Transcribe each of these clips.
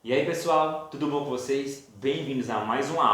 E aí pessoal, tudo bom com vocês? Bem-vindos a mais uma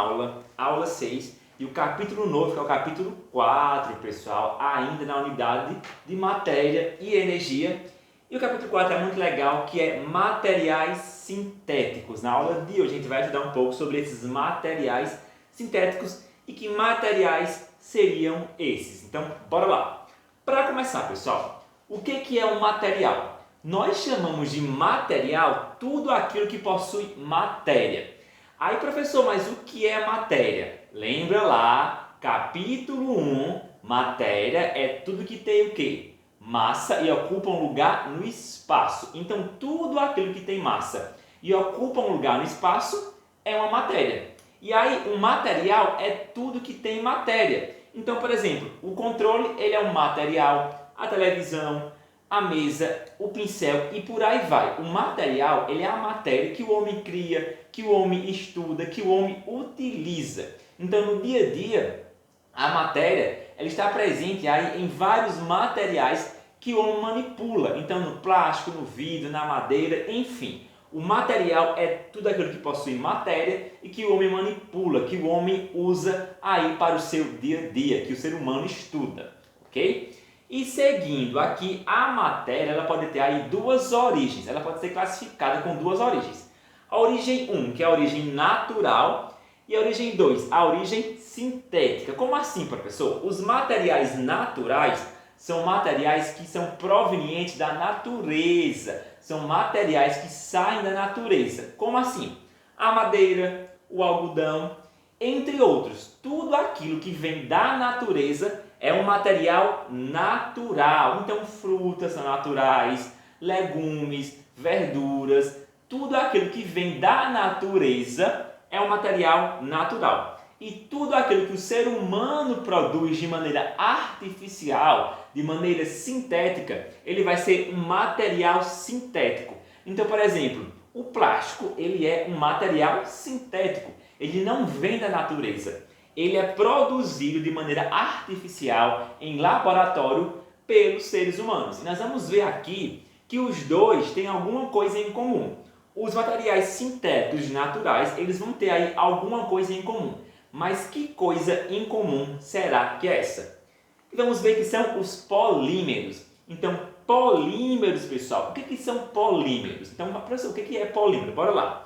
aula 6, e o capítulo novo, que é o capítulo 4, pessoal, ainda na unidade de matéria e energia. E o capítulo 4 é muito legal, que é materiais sintéticos. Na aula de hoje a gente vai estudar um pouco sobre esses materiais sintéticos e que materiais seriam esses. Então, bora lá. Para começar, pessoal, o que é um material? Nós chamamos de material tudo aquilo que possui matéria. Aí, professor, mas o que é matéria? Lembra lá, capítulo 1, matéria é tudo que tem o quê? Massa e ocupa um lugar no espaço. Então, tudo aquilo que tem massa e ocupa um lugar no espaço é uma matéria. E aí, um material é tudo que tem matéria. Então, por exemplo, o controle ele é um material, a televisão, a mesa, o pincel e por aí vai. O material ele é a matéria que o homem cria, que o homem estuda, que o homem utiliza. Então, no dia a dia, a matéria ela está presente aí em vários materiais que o homem manipula. Então, no plástico, no vidro, na madeira, enfim. O material é tudo aquilo que possui matéria e que o homem manipula, que o homem usa aí para o seu dia a dia, que o ser humano estuda, ok? E seguindo aqui, a matéria ela pode ter aí duas origens, ela pode ser classificada com duas origens. A origem 1, que é a origem natural, e a origem 2, a origem sintética. Como assim, professor? Os materiais naturais são materiais que são provenientes da natureza, são materiais que saem da natureza. Como assim? A madeira, o algodão, entre outros. Tudo aquilo que vem da natureza é um material natural. Então, frutas são naturais, legumes, verduras, tudo aquilo que vem da natureza é um material natural. E tudo aquilo que o ser humano produz de maneira artificial, de maneira sintética, ele vai ser um material sintético. Então, por exemplo, o plástico ele é um material sintético. Ele não vem da natureza. Ele é produzido de maneira artificial em laboratório pelos seres humanos. E nós vamos ver aqui que os dois têm alguma coisa em comum. Os materiais sintéticos naturais, eles vão ter aí alguma coisa em comum. Mas que coisa em comum será que é essa? E vamos ver que são os polímeros. Então, polímeros, pessoal, o que são polímeros? Então, professor, o que é polímero? Bora lá.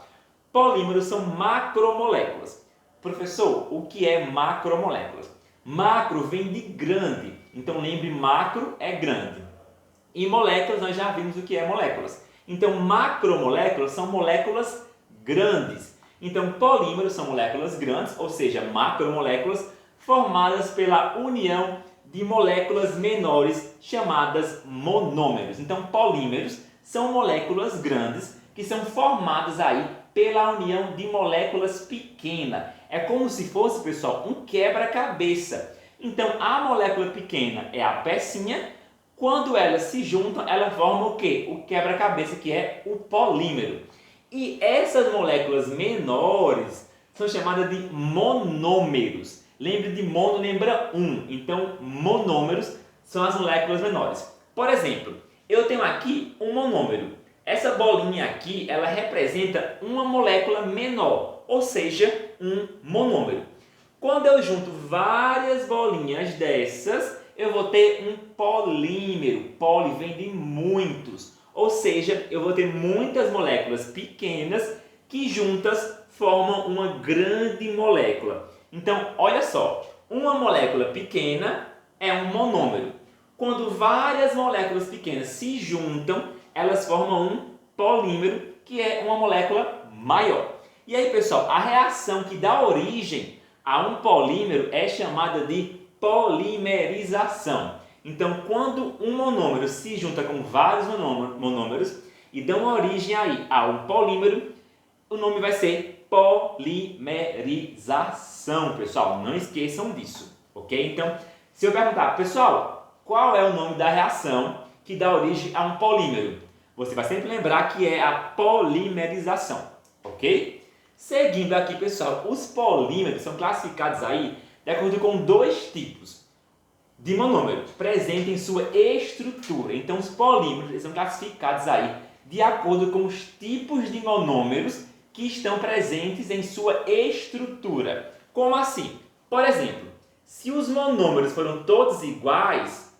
Polímeros são macromoléculas. Professor, o que é macromoléculas? Macro vem de grande, então lembre, macro é grande. E moléculas, nós já vimos o que é moléculas. Então, macromoléculas são moléculas grandes. Então, polímeros são moléculas grandes, ou seja, macromoléculas formadas pela união de moléculas menores chamadas monômeros. Então, polímeros são moléculas grandes que são formadas aí pela união de moléculas pequenas. É como se fosse, pessoal, um quebra-cabeça. Então, a molécula pequena é a pecinha. Quando elas se juntam, elas formam o quê? O quebra-cabeça, que é o polímero. E essas moléculas menores são chamadas de monômeros. Lembre de mono, lembra um. Então, monômeros são as moléculas menores. Por exemplo, eu tenho aqui um monômero. Essa bolinha aqui, ela representa uma molécula menor, ou seja, um monômero. Quando eu junto várias bolinhas dessas, eu vou ter um polímero. Poli vem de muitos, ou seja, eu vou ter muitas moléculas pequenas que juntas formam uma grande molécula. Então, olha só, uma molécula pequena é um monômero. Quando várias moléculas pequenas se juntam, elas formam um polímero, que é uma molécula maior. E aí, pessoal, a reação que dá origem a um polímero é chamada de polimerização. Então, quando um monômero se junta com vários monômeros e dão origem aí a um polímero, o nome vai ser polimerização, pessoal. Não esqueçam disso, ok? Então, se eu perguntar, pessoal, qual é o nome da reação que dá origem a um polímero? Você vai sempre lembrar que é a polimerização, ok? Seguindo aqui, pessoal, os polímeros são classificados aí de acordo com dois tipos de monômero presentes em sua estrutura. Então, os polímeros são classificados aí de acordo com os tipos de monômeros que estão presentes em sua estrutura. Como assim? Por exemplo, se os monômeros foram todos iguais,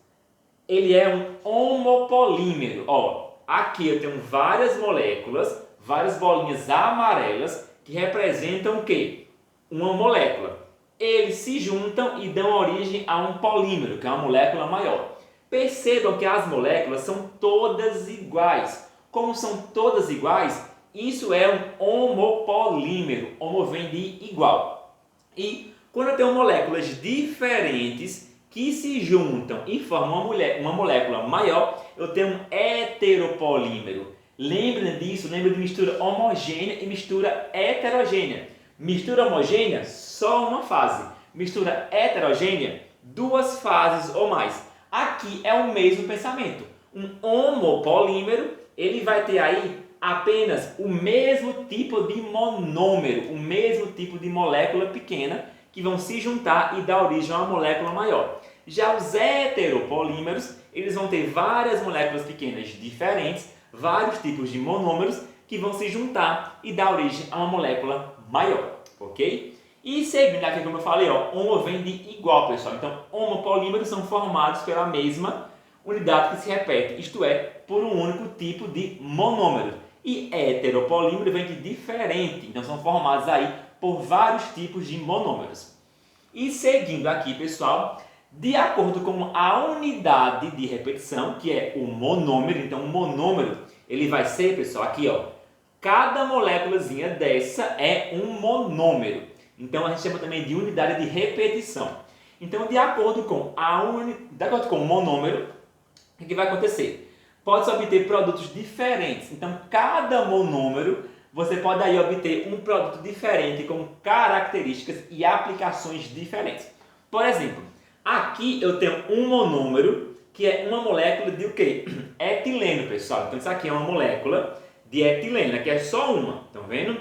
ele é um homopolímero. Ó, aqui eu tenho várias moléculas, várias bolinhas amarelas que representam o quê? Uma molécula. Eles se juntam e dão origem a um polímero, que é uma molécula maior. Percebam que as moléculas são todas iguais. Como são todas iguais, isso é um homopolímero. Homo vem de igual. E quando eu tenho moléculas diferentes que se juntam e formam uma molécula maior, eu tenho um heteropolímero. Lembra disso? Lembra de mistura homogênea e mistura heterogênea. Mistura homogênea, só uma fase. Mistura heterogênea, duas fases ou mais. Aqui é o mesmo pensamento. Um homopolímero, ele vai ter aí apenas o mesmo tipo de monômero, o mesmo tipo de molécula pequena que vão se juntar e dar origem a uma molécula maior. Já os heteropolímeros, eles vão ter várias moléculas pequenas diferentes, vários tipos de monômeros que vão se juntar e dar origem a uma molécula maior, ok? E seguindo aqui, como eu falei, ó, homo vem de igual, pessoal. Então, homopolímeros são formados pela mesma unidade que se repete, isto é, por um único tipo de monômero. E heteropolímero vem de diferente, então são formados aí por vários tipos de monômeros. E seguindo aqui, pessoal, de acordo com a unidade de repetição, que é o monômero, então o monômero, ele vai ser, pessoal, aqui, ó, cada moléculazinha dessa é um monômero. Então a gente chama também de unidade de repetição. Então, de acordo com o monômero, o que vai acontecer? Pode-se obter produtos diferentes. Então, cada monômero, você pode aí obter um produto diferente com características e aplicações diferentes. Por exemplo, aqui eu tenho um monômero que é uma molécula de o quê? Etileno, pessoal. Então, isso aqui é uma molécula de etileno, aqui é só uma, estão vendo?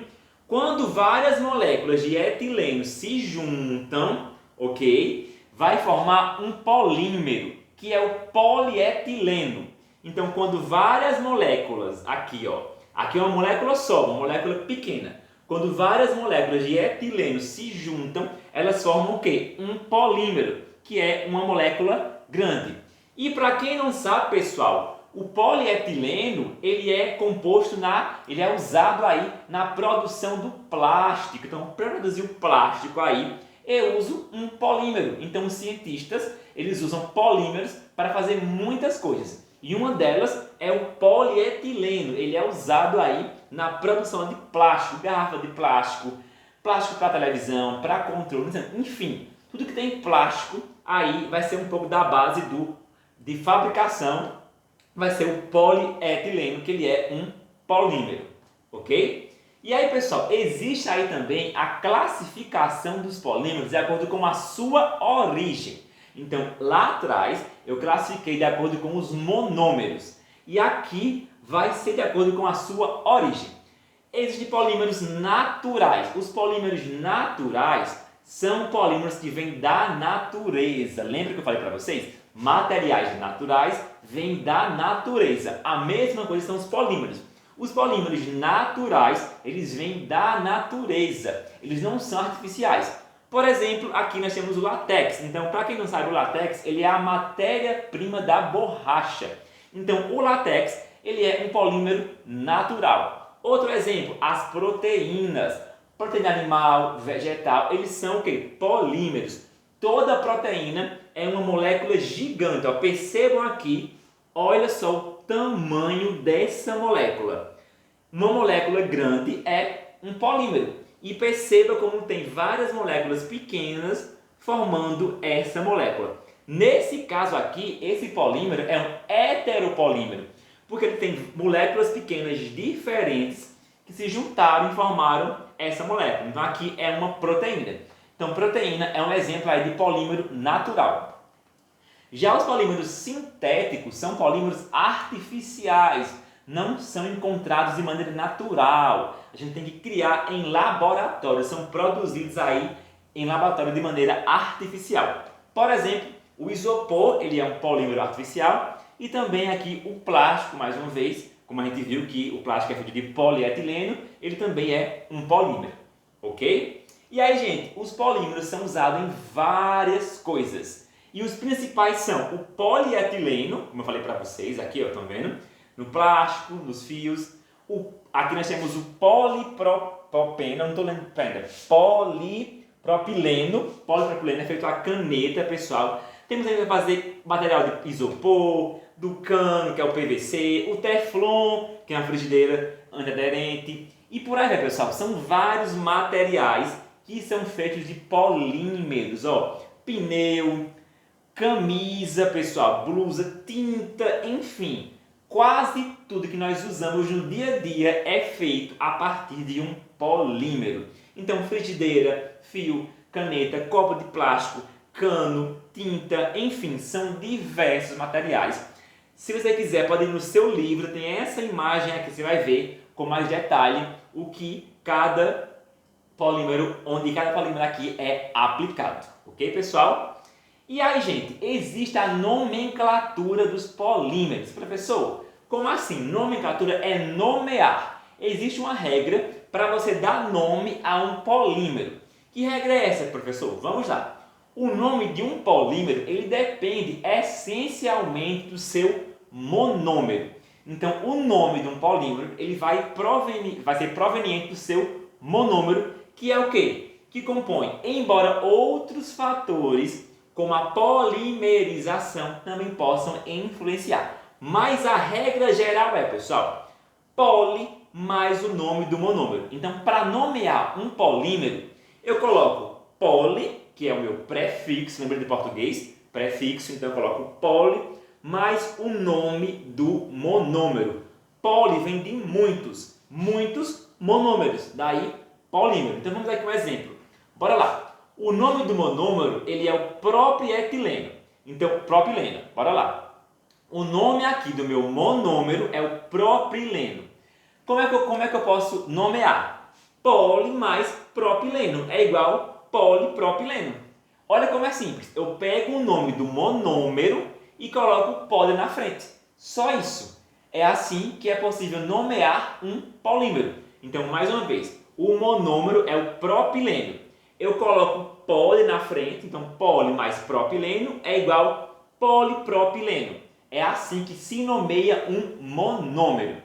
Quando várias moléculas de etileno se juntam, ok? Vai formar um polímero, que é o polietileno. Então, quando várias moléculas, aqui é uma molécula só, uma molécula pequena. Quando várias moléculas de etileno se juntam, elas formam o quê? Um polímero, que é uma molécula grande. E para quem não sabe, pessoal, o polietileno, ele é usado aí na produção do plástico. Então, para produzir o plástico aí, eu uso um polímero. Então, os cientistas, eles usam polímeros para fazer muitas coisas. E uma delas é o polietileno. Ele é usado aí na produção de plástico, garrafa de plástico, plástico para televisão, para controle, enfim, tudo que tem plástico aí vai ser um pouco da base de fabricação, vai ser o polietileno, que ele é um polímero, ok? E aí, pessoal, existe aí também a classificação dos polímeros de acordo com a sua origem. Então, lá atrás, eu classifiquei de acordo com os monômeros. E aqui vai ser de acordo com a sua origem. Existem polímeros naturais. Os polímeros naturais são polímeros que vêm da natureza. Lembra que eu falei para vocês? Materiais naturais vêm da natureza. A mesma coisa são os polímeros. Os polímeros naturais, eles vêm da natureza. Eles não são artificiais. Por exemplo, aqui nós temos o látex. Então, para quem não sabe, o látex, ele é a matéria-prima da borracha. Então, o látex, ele é um polímero natural. Outro exemplo, as proteínas. Proteína animal, vegetal, eles são o quê? Polímeros. Toda proteína é uma molécula gigante. Ó, percebam aqui, olha só o tamanho dessa molécula. Uma molécula grande é um polímero. E perceba como tem várias moléculas pequenas formando essa molécula. Nesse caso aqui, esse polímero é um heteropolímero, porque ele tem moléculas pequenas diferentes que se juntaram e formaram essa molécula. Então aqui é uma proteína. Então proteína é um exemplo aí de polímero natural. Já os polímeros sintéticos são polímeros artificiais, não são encontrados de maneira natural. A gente tem que criar em laboratório, são produzidos aí em laboratório de maneira artificial. Por exemplo, o isopor, ele é um polímero artificial, e também aqui o plástico, mais uma vez, como a gente viu que o plástico é feito de polietileno, ele também é um polímero, ok? E aí, gente, os polímeros são usados em várias coisas. E os principais são o polietileno, como eu falei para vocês, aqui, ó, estão vendo? No plástico, nos fios. Aqui nós temos o polipropeno, não estou lembrando, polipropileno. Polipropileno é feito a caneta, pessoal. Temos aí para fazer material de isopor, do cano, que é o PVC, o teflon, que é uma frigideira antiaderente. E por aí vai, pessoal. São vários materiais que são feitos de polímeros. Ó, pneu, camisa, pessoal, blusa, tinta, enfim. Quase tudo que nós usamos no dia a dia é feito a partir de um polímero. Então, frigideira, fio, caneta, copo de plástico, cano, tinta, enfim, são diversos materiais. Se você quiser, pode ir no seu livro, tem essa imagem aqui, você vai ver com mais detalhe o que cada polímero, onde cada polímero aqui é aplicado. Ok, pessoal? E aí, gente, existe a nomenclatura dos polímeros. Professor, como assim? Nomenclatura é nomear. Existe uma regra para você dar nome a um polímero. Que regra é essa, professor? Vamos lá. O nome de um polímero, ele depende essencialmente do seu monômero. Então, o nome de um polímero, ele vai ser proveniente do seu monômero, que é o quê? Que compõe, embora outros fatores, como a polimerização, também possam influenciar. Mas a regra geral é, pessoal, poli mais o nome do monômero. Então, para nomear um polímero, eu coloco poli, que é o meu prefixo, lembra de português? Prefixo, então eu coloco poli mais o nome do monômero. Poli vem de muitos monômeros, daí polímero. Então vamos aqui um exemplo. Bora lá. O nome do monômero, ele é o propietileno. Então, propileno. Bora lá. O nome aqui do meu monômero é o propileno. Como é que eu posso nomear? Poli mais propileno é igual polipropileno. Olha como é simples. Eu pego o nome do monômero e coloco poli na frente. Só isso. É assim que é possível nomear um polímero. Então, mais uma vez, o monômero é o propileno. Eu coloco poli na frente, então poli mais propileno é igual polipropileno. É assim que se nomeia um monômero.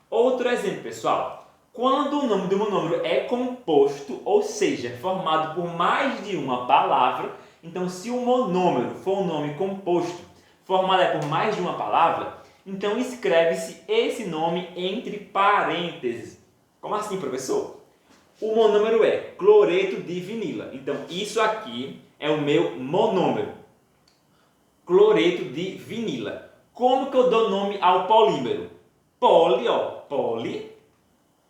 Outro exemplo, pessoal. Quando o nome do monômero é composto, ou seja, formado por mais de uma palavra, então se o monômero for um nome composto, formado por mais de uma palavra, então escreve-se esse nome entre parênteses. Como assim, professor? O monômero é cloreto de vinila. Então, isso aqui é o meu monômero. Cloreto de vinila. Como que eu dou nome ao polímero? Poli, ó, poli,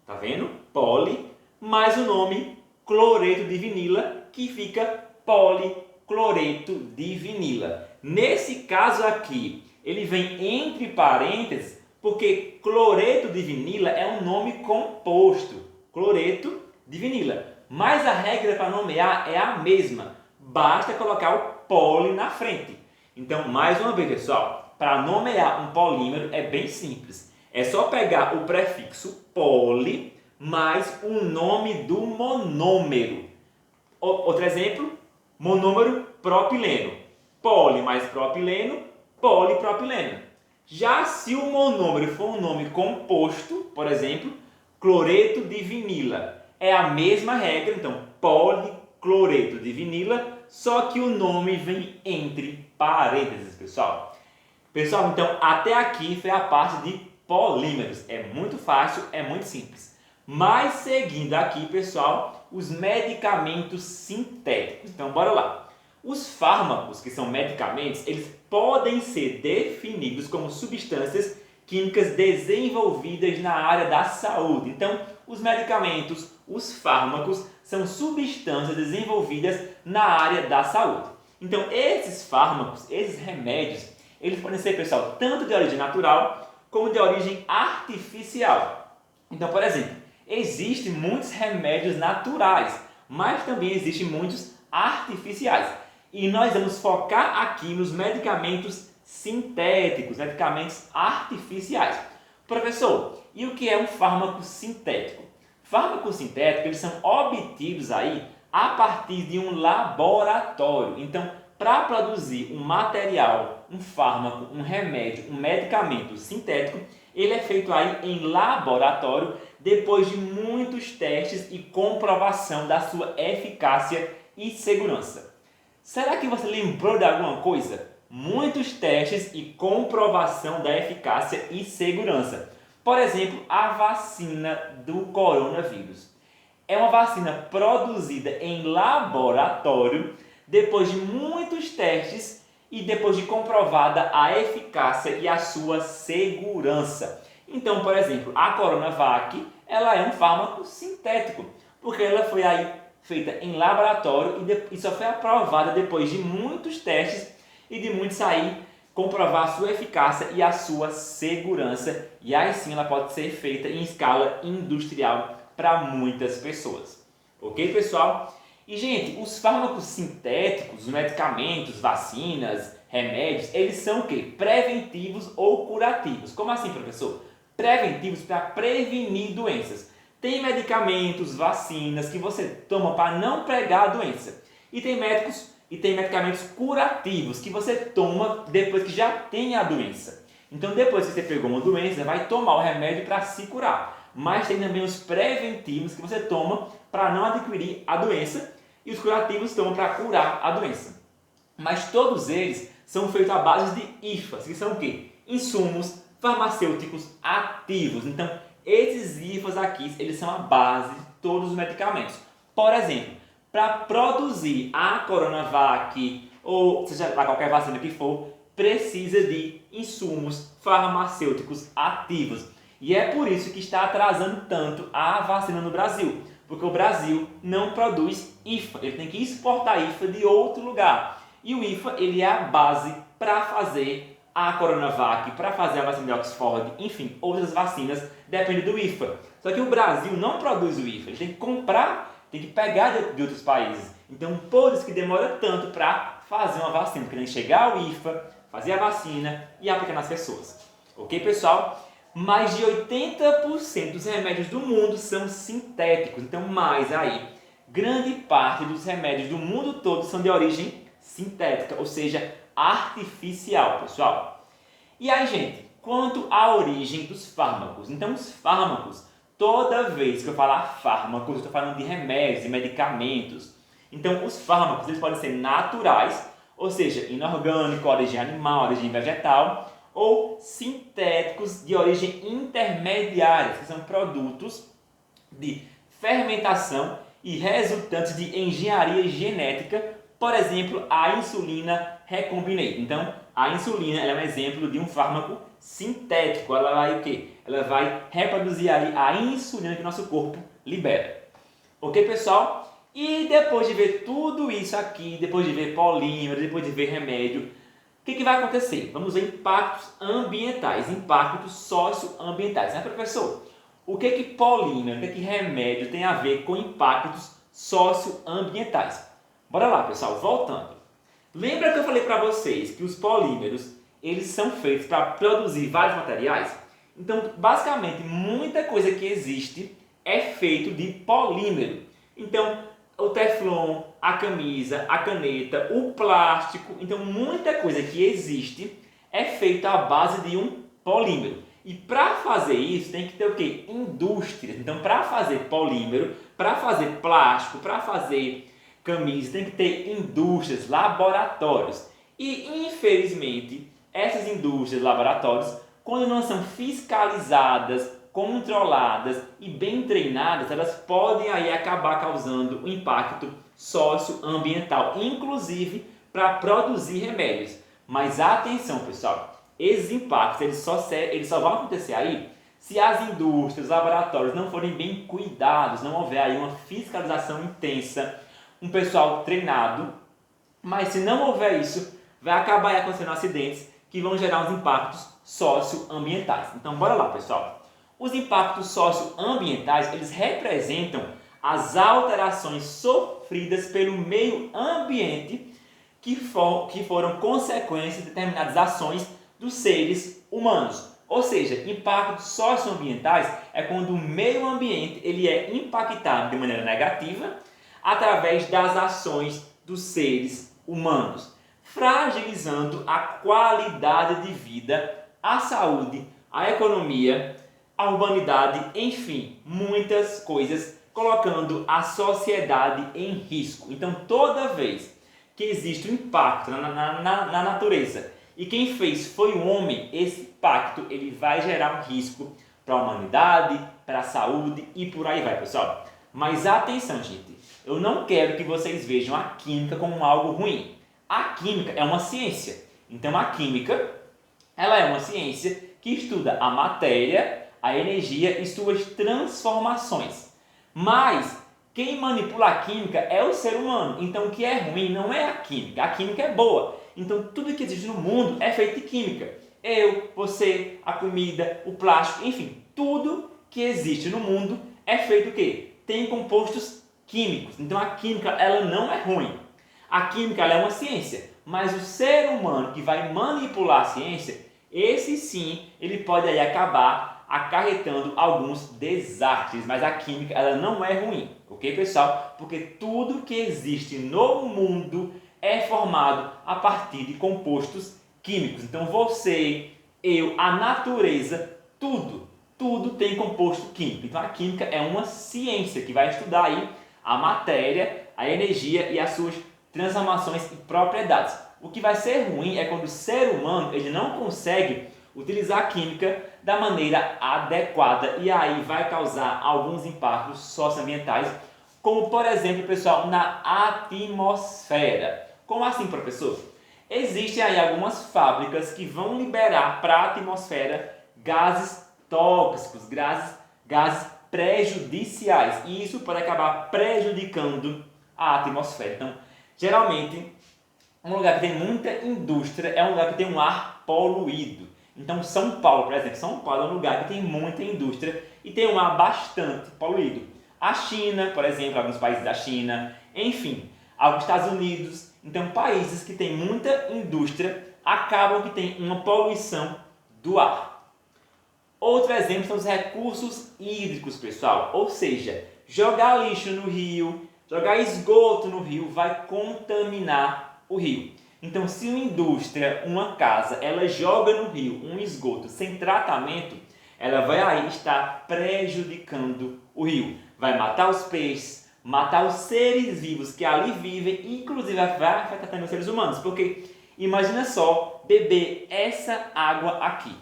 tá vendo? Poli, mais o nome cloreto de vinila, que fica policloreto de vinila. Nesse caso aqui, ele vem entre parênteses, porque cloreto de vinila é um nome composto. Cloreto de vinila. Mas a regra para nomear é a mesma. Basta colocar o poli na frente. Então, mais uma vez, pessoal, para nomear um polímero é bem simples. É só pegar o prefixo poli mais o nome do monômero. Outro exemplo, monômero propileno. Poli mais propileno, polipropileno. Já se o monômero for um nome composto, por exemplo, cloreto de vinila, é a mesma regra, então policloreto de vinila, só que o nome vem entre parênteses, pessoal. Pessoal, então até aqui foi a parte de polímeros. É muito fácil, é muito simples. Mas seguindo aqui, pessoal, os medicamentos sintéticos. Então bora lá. Os fármacos, que são medicamentos, eles podem ser definidos como substâncias químicas desenvolvidas na área da saúde. Então, os medicamentos, os fármacos, são substâncias desenvolvidas na área da saúde. Então, esses fármacos, esses remédios, eles podem ser, pessoal, tanto de origem natural como de origem artificial. Então, por exemplo, existem muitos remédios naturais, mas também existem muitos artificiais. E nós vamos focar aqui nos medicamentos sintéticos, medicamentos artificiais. Professor, e o que é um fármaco sintético? Fármacos sintéticos, eles são obtidos aí a partir de um laboratório. Então, para produzir um material, um fármaco, um remédio, um medicamento sintético, ele é feito aí em laboratório depois de muitos testes e comprovação da sua eficácia e segurança. Será que você lembrou de alguma coisa? Muitos testes e comprovação da eficácia e segurança. Por exemplo, a vacina do coronavírus. É uma vacina produzida em laboratório depois de muitos testes e depois de comprovada a eficácia e a sua segurança. Então, por exemplo, a Coronavac, ela é um fármaco sintético, porque ela foi aí feita em laboratório e só foi aprovada depois de muitos testes e de muitos aí comprovar a sua eficácia e a sua segurança. E aí sim ela pode ser feita em escala industrial para muitas pessoas. Ok, pessoal? E, gente, os fármacos sintéticos, os medicamentos, vacinas, remédios, eles são o quê? Preventivos ou curativos. Como assim, professor? Preventivos para prevenir doenças. Tem medicamentos, vacinas que você toma para não pegar a doença. E tem medicamentos curativos que você toma depois que já tem a doença. Então, depois que você pegou uma doença, vai tomar o remédio para se curar. Mas tem também os preventivos que você toma para não adquirir a doença e os curativos tomam para curar a doença. Mas todos eles são feitos à base de IFAs, que são o quê? Insumos farmacêuticos ativos. Então, esses IFAs aqui, eles são a base de todos os medicamentos. Por exemplo, para produzir a Coronavac ou seja lá qualquer vacina que for, precisa de insumos farmacêuticos ativos. E é por isso que está atrasando tanto a vacina no Brasil, porque o Brasil não produz IFA, ele tem que exportar IFA de outro lugar. E o IFA ele é a base para fazer a Coronavac, para fazer a vacina de Oxford, enfim, outras vacinas dependem do IFA. Só que o Brasil não produz o IFA, ele tem que comprar, tem que pegar de outros países. Então, por isso que demora tanto para fazer uma vacina, porque tem que chegar ao IFA, fazer a vacina e aplicar nas pessoas. Ok, pessoal? Mais de 80% dos remédios do mundo são sintéticos. Então, mais aí, grande parte dos remédios do mundo todo são de origem sintética, ou seja, artificial, pessoal. E aí, gente, quanto à origem dos fármacos. Então, os fármacos, toda vez que eu falar fármacos, eu estou falando de remédios e medicamentos. Então, os fármacos eles podem ser naturais, ou seja, inorgânico, origem animal, origem vegetal, ou sintéticos de origem intermediária, que são produtos de fermentação e resultantes de engenharia genética, por exemplo, a insulina recombinante. Então, a insulina é um exemplo de um fármaco sintético. Ela vai o quê? Ela vai reproduzir ali a insulina que o nosso corpo libera. Ok, pessoal? E depois de ver tudo isso aqui, depois de ver polímero, depois de ver remédio, o que vai acontecer? Vamos ver impactos ambientais, impactos socioambientais. Né, professor? O que polímero, o que remédio tem a ver com impactos socioambientais? Bora lá, pessoal, voltando. Lembra que eu falei para vocês que os polímeros, eles são feitos para produzir vários materiais? Então, basicamente, muita coisa que existe é feito de polímero. Então, o teflon, a camisa, a caneta, o plástico. Então, muita coisa que existe é feita à base de um polímero. E para fazer isso, tem que ter o quê? Indústrias. Então, para fazer polímero, para fazer plástico, para fazer camisa, tem que ter indústrias, laboratórios. E, infelizmente, essas indústrias, laboratórios, quando não são fiscalizadas, controladas e bem treinadas, elas podem aí acabar causando um impacto socioambiental, inclusive para produzir remédios. Mas atenção, pessoal, esses impactos eles só vão acontecer aí se as indústrias, os laboratórios não forem bem cuidados, não houver aí uma fiscalização intensa, um pessoal treinado. Mas se não houver isso, vai acabar acontecendo acidentes que vão gerar uns impactos socioambientais. Então, bora lá, pessoal. Os impactos socioambientais, eles representam as alterações sofridas pelo meio ambiente que foram consequências de determinadas ações dos seres humanos. Ou seja, impactos socioambientais é quando o meio ambiente ele é impactado de maneira negativa através das ações dos seres humanos, fragilizando a qualidade de vida, a saúde, a economia, a urbanidade, enfim, muitas coisas, colocando a sociedade em risco. Então, toda vez que existe um impacto na natureza e quem fez foi o homem, esse impacto ele vai gerar um risco para a humanidade, para a saúde e por aí vai, pessoal. Mas atenção, gente, eu não quero que vocês vejam a química como algo ruim. A química é uma ciência. Então, a química ela é uma ciência que estuda a matéria, a energia e suas transformações. Mas quem manipula a química é o ser humano. Então, o que é ruim não é a química é boa. Então, tudo que existe no mundo é feito de química. Eu, você, a comida, o plástico, enfim, tudo que existe no mundo é feito o quê? Tem compostos químicos. Então, a química ela não é ruim. A química ela é uma ciência, mas o ser humano que vai manipular a ciência, esse sim, ele pode aí acabar acarretando alguns desastres, mas a química ela não é ruim, ok, pessoal? Porque tudo que existe no mundo é formado a partir de compostos químicos. Então você, eu, a natureza, tudo tem composto químico. Então a química é uma ciência que vai estudar aí a matéria, a energia e as suas transformações e propriedades. O que vai ser ruim é quando o ser humano ele não consegue utilizar a química da maneira adequada e aí vai causar alguns impactos socioambientais, como por exemplo, pessoal, na atmosfera. Como assim, professor? Existem aí algumas fábricas que vão liberar para a atmosfera gases tóxicos, gases prejudiciais, e isso pode acabar prejudicando a atmosfera. Então, geralmente, um lugar que tem muita indústria é um lugar que tem um ar poluído. Então, São Paulo, por exemplo, São Paulo é um lugar que tem muita indústria e tem um ar bastante poluído. A China, por exemplo, alguns países da China, enfim, alguns Estados Unidos. Então, países que têm muita indústria acabam que tem uma poluição do ar. Outro exemplo são os recursos hídricos, pessoal. Ou seja, jogar lixo no rio, jogar esgoto no rio vai contaminar o rio. Então, se uma indústria, uma casa, ela joga no rio um esgoto sem tratamento, ela vai aí estar prejudicando o rio. Vai matar os peixes, matar os seres vivos que ali vivem, inclusive vai afetar também os seres humanos. Porque imagina só beber essa água aqui.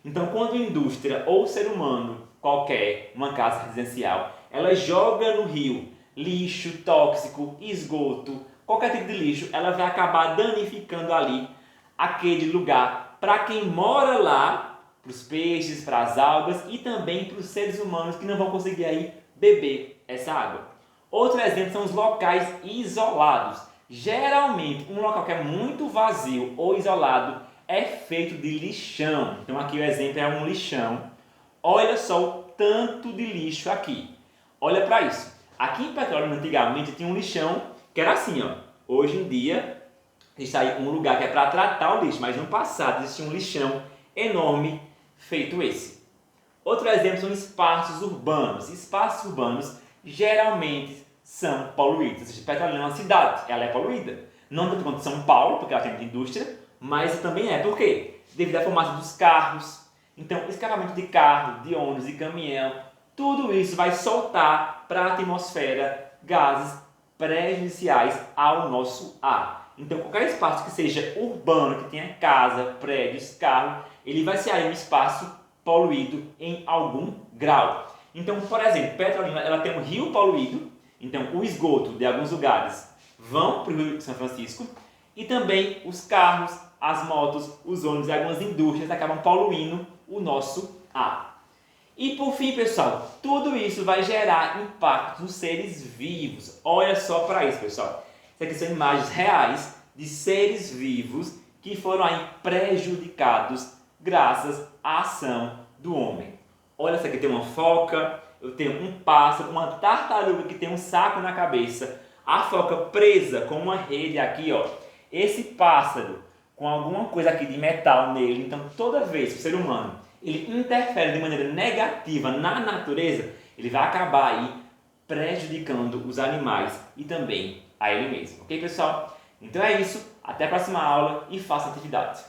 Então, quando a indústria ou ser humano qualquer, uma casa residencial, ela joga no rio lixo tóxico, esgoto, qualquer tipo de lixo, ela vai acabar danificando ali aquele lugar para quem mora lá, para os peixes, para as algas e também para os seres humanos que não vão conseguir aí beber essa água. Outro exemplo são os locais isolados. Geralmente, um local que é muito vazio ou isolado é feito de lixão. Então aqui o exemplo é um lixão. Olha só o tanto de lixo aqui. Olha para isso. Aqui em Petrolina, antigamente, tinha um lixão que era assim, ó. Hoje em dia, está aí um lugar que é para tratar o lixo, mas no passado existia um lixão enorme feito esse. Outro exemplo são espaços urbanos. Espaços urbanos geralmente são poluídos. Ou seja, Petrolina é uma cidade, ela é poluída. Não tanto quanto São Paulo, porque ela tem muita indústria, mas também é. Por quê? Devido à fumaça dos carros. Então, escapamento de carro, de ônibus, de caminhão, tudo isso vai soltar para a atmosfera gases prejudiciais ao nosso ar. Então, qualquer espaço que seja urbano, que tenha casa, prédios, carro, ele vai ser aí um espaço poluído em algum grau. Então, por exemplo, Petrolina ela tem um rio poluído, então o esgoto de alguns lugares vão para o Rio de São Francisco e também os carros, as motos, os ônibus e algumas indústrias acabam poluindo o nosso ar. E por fim, pessoal, tudo isso vai gerar impactos nos seres vivos. Olha só para isso, pessoal. Isso aqui são imagens reais de seres vivos que foram aí prejudicados graças à ação do homem. Olha, essa aqui tem uma foca, eu tenho um pássaro, uma tartaruga que tem um saco na cabeça, a foca presa com uma rede aqui, ó. Esse pássaro com alguma coisa aqui de metal nele. Então, toda vez que o ser humano ele interfere de maneira negativa na natureza, ele vai acabar aí prejudicando os animais e também a ele mesmo. Ok, pessoal? Então é isso. Até a próxima aula e faça atividade.